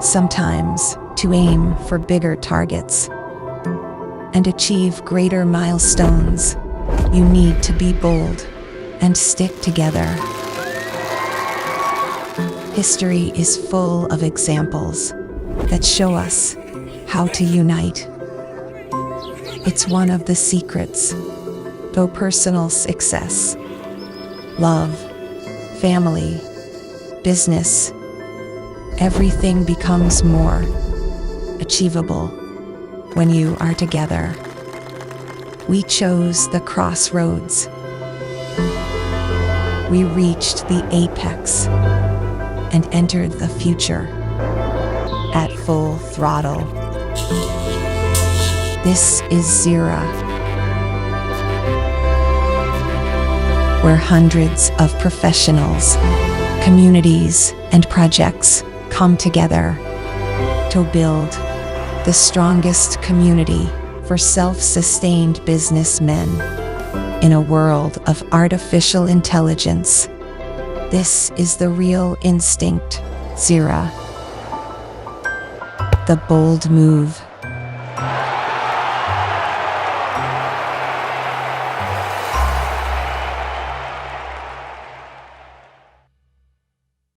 Sometimes, to aim for bigger targets and achieve greater milestones, you need to be bold and stick together. History is full of examples that show us how to unite. It's one of the secrets to personal success. Love, family, business, everything becomes more achievable when you are together. We chose the crossroads. We reached the apex and entered the future at full throttle. This is Xera, where hundreds of professionals, communities, and projects come together to build the strongest community for self-sustained businessmen in a world of artificial intelligence. This is the real instinct, Xera. The bold move.